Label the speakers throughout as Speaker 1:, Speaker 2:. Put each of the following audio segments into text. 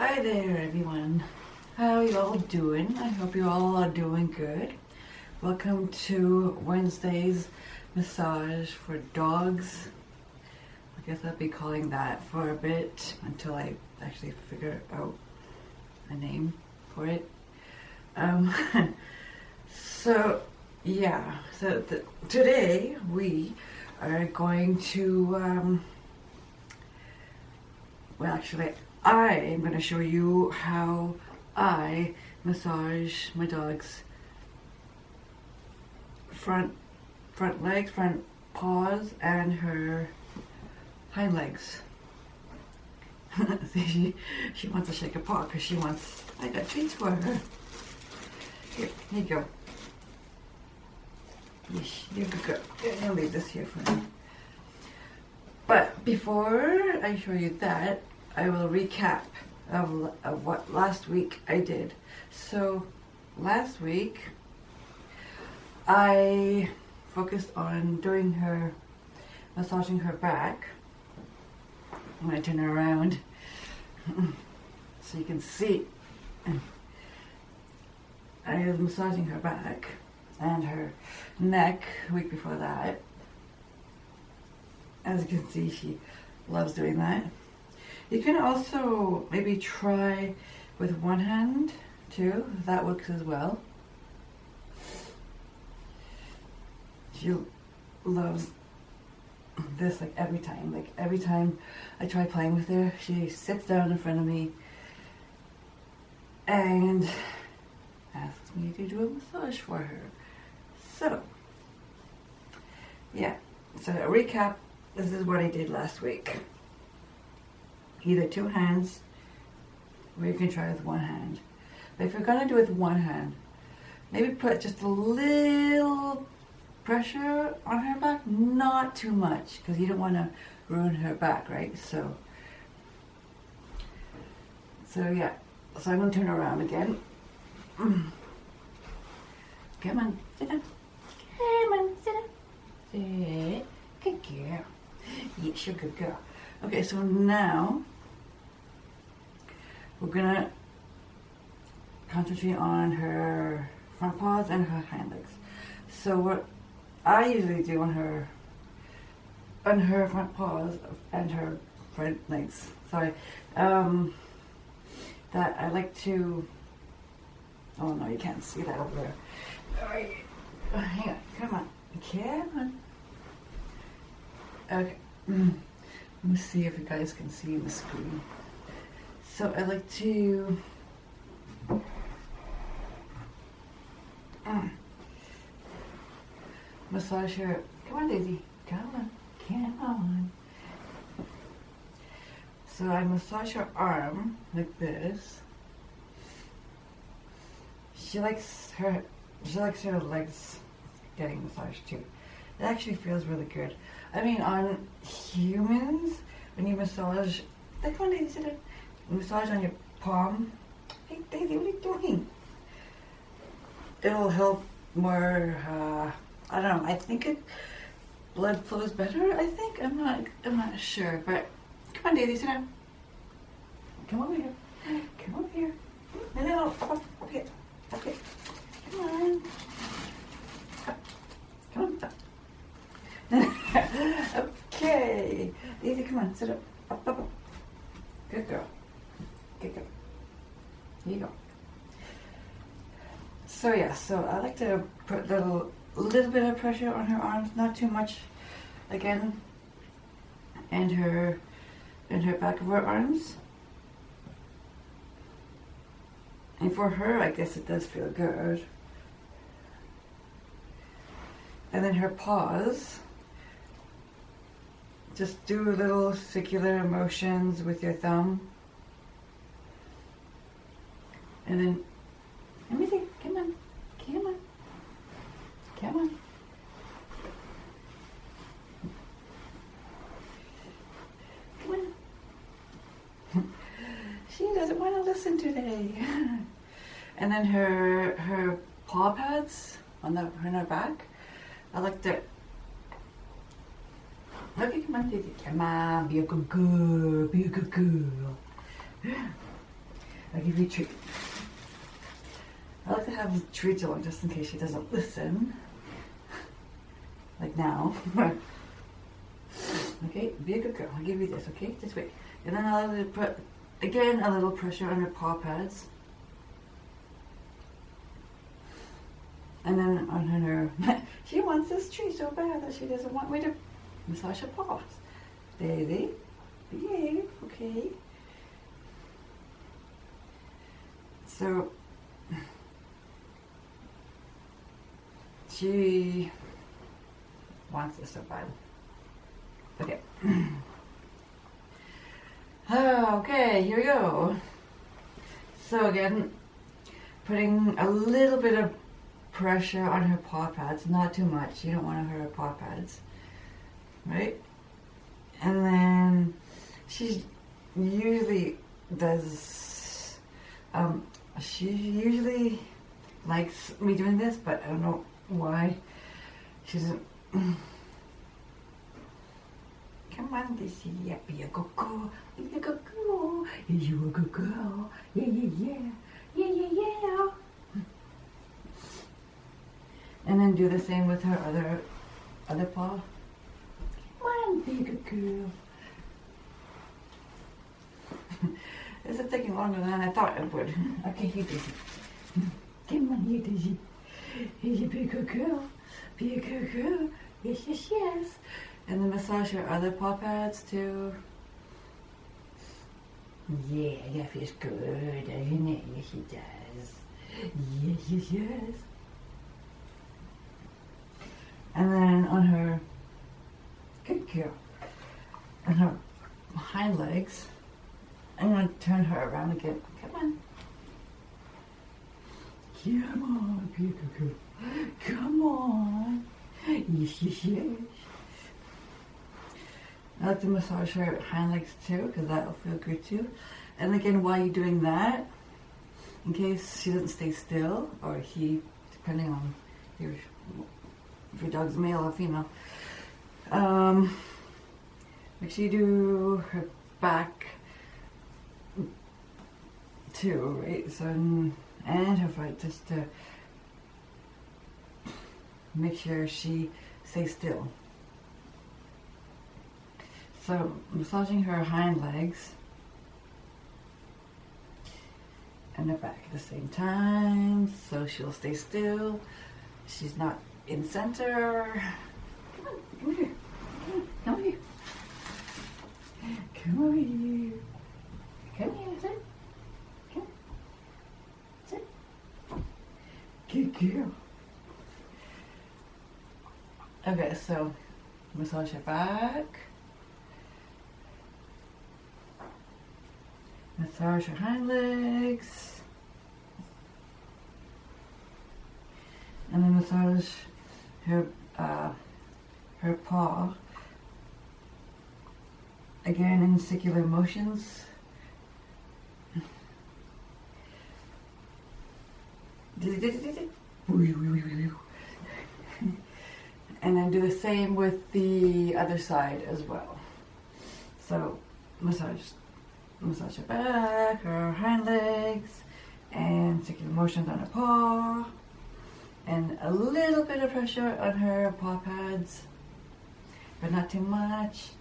Speaker 1: Hi there everyone. How are you all doing? I hope you all are doing good. Welcome to Wednesday's massage for dogs. I guess I'll be calling that for a bit until I actually figure out a name for it. Today we are going to I am going to show you how I massage my dog's front legs, front paws, and her hind legs. See, she wants to shake a paw because I got treats for her. Here you go. Yeesh, you're a good girl. I'll leave this here for now. But before I show you that, I will recap of what last week I did. So last week I focused on massaging her back. I'm going to turn her around so you can see. I was massaging her back and her neck the week before that. As you can see, she loves doing that. You can also maybe try with one hand too. That works as well. She loves this every time. Every time I try playing with her, she sits down in front of me and asks me to do a massage for her. So, yeah. So a recap, this is what I did last week. Either two hands, or you can try with one hand. But if you're gonna do it with one hand, maybe put just a little pressure on her back, not too much, because you don't want to ruin her back, right? So yeah. So I'm gonna turn around again. Come on, sit down. Come on, sit down. Sit. Good girl. Yes, you're a good girl. Okay, so now we're gonna concentrate on her front paws and her hind legs. So what I usually do on her front paws and her front legs, that I like to, oh no, you can't see that over there. Hang on, come on. Okay, let me see if you guys can see the screen. So I like to massage her. Come on, Daisy. Come on. So I massage her arm like this. She likes her legs getting massaged too. It actually feels really good. I mean, on humans, when you massage, come on, Daisy, sit down. Massage on your palm. Hey, Daisy, what are you doing? It'll help more. I don't know. I think blood flows better. I think I'm not sure, but come on, Daisy, sit down. Come over here. Come over here. No, up here. Come on. Come on. Okay, Daisy, come on, sit up. Up. Good girl. Here you go. So yeah, so I like to put a little bit of pressure on her arms, not too much, again, and her back of her arms. And for her, I guess it does feel good. And then her paws, just do little circular motions with your thumb. And then, let me see, come on. She doesn't want to listen today. And then her paw pads on her back, I like to. Okay, come on, Daisy. Come on, be a good girl. I'll give you a treat. I like to have treats along just in case she doesn't listen. Like now. Okay, be a good girl. I'll give you this, okay? Just wait. And then I'll put, again, a little pressure on her paw pads. And then on her, she wants this treat so bad that she doesn't want me to massage her paws. Daisy, behave, okay? So, she wants this so bad. Okay. Okay, here we go. So again, putting a little bit of pressure on her paw pads, not too much. You don't want to hurt her paw pads, right? And then she usually does, she usually likes me doing this, but I don't know why. She doesn't. Come on, Daisy, yeah, be a good girl, be a good girl. Is you a good girl? Yeah, yeah, yeah, yeah, yeah, yeah. And then do the same with her other paw. Come on, be a good girl. This is taking longer than I thought it would. Okay, here, Daisy. Come on here, Daisy. Here, you be a good girl. Be a good girl. Yes, yes, yes. And then massage her other paw pads too. Yeah, that feels good, doesn't it? Yes, it does. Yes, yes, yes. And then on her, good girl, on her hind legs, I'm going to turn her around again. Come on. Come on, be a good girl. Come on. Yes, yes, yes. I like to massage her hind legs too, because that'll feel good too. And again, while you're doing that, in case she doesn't stay still, or he, depending on if your dog's male or female, make sure you do her back too, right? So, and her front, just to make sure she stays still. So, massaging her hind legs and her back at the same time, so she'll stay still. She's not in center. Come on, come here. Come over here. Come over here. Come here, sit. Come. Sit. Good girl. Okay, so massage her back. Massage her hind legs. And then massage her her paw. Again in circular motions. And then do the same with the other side as well. So massage her back, her hind legs, and circular motions on her paw, and a little bit of pressure on her paw pads, but not too much.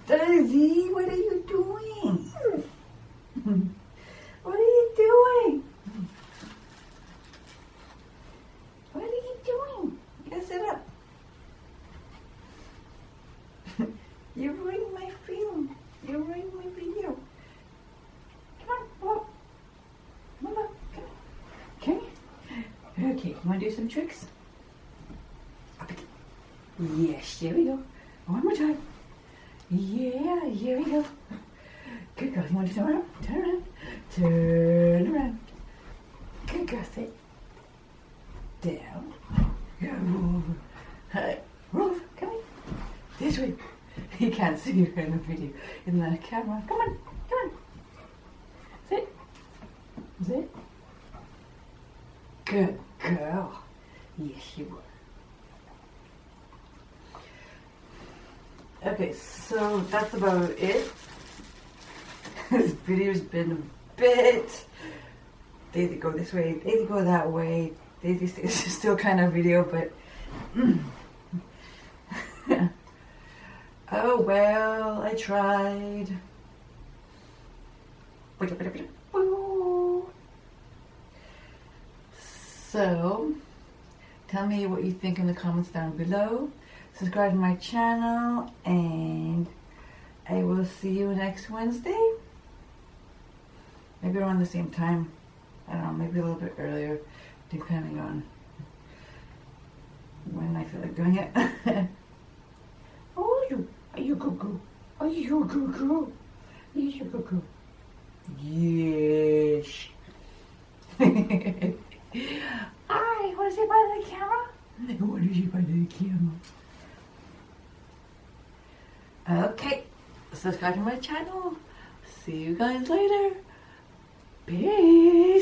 Speaker 1: Daisy, what are you doing? What are you doing? What are you doing? You gotta sit up. You're ruining my film. You're ruining my video. Come on, come here. Okay, you want to do some tricks? Up again. Yes, here we go. One more time. Yeah, here we go. Good girl. You want to turn around? Turn around. Turn around. Good girl. Sit. Down. Go over. Hey, roll. Come here. This way. You can't see her in the video, in the camera. Come on. Come on. Sit. Sit. Good girl. Yes, you were. Okay, so that's about it. This video's been a bit they either go this way, they either go that way. It's still kind of video, but oh well, I tried. So, tell me what you think in the comments down below. Subscribe to my channel, and I will see you next Wednesday. Maybe around the same time. I don't know, maybe a little bit earlier, depending on when I feel like doing it. Oh, are you cuckoo? Are you cuckoo? Yes, you cuckoo. Yes. Hi, want to say bye to the camera? What did you say bye to the camera? Okay, subscribe to my channel. See you guys later. Peace.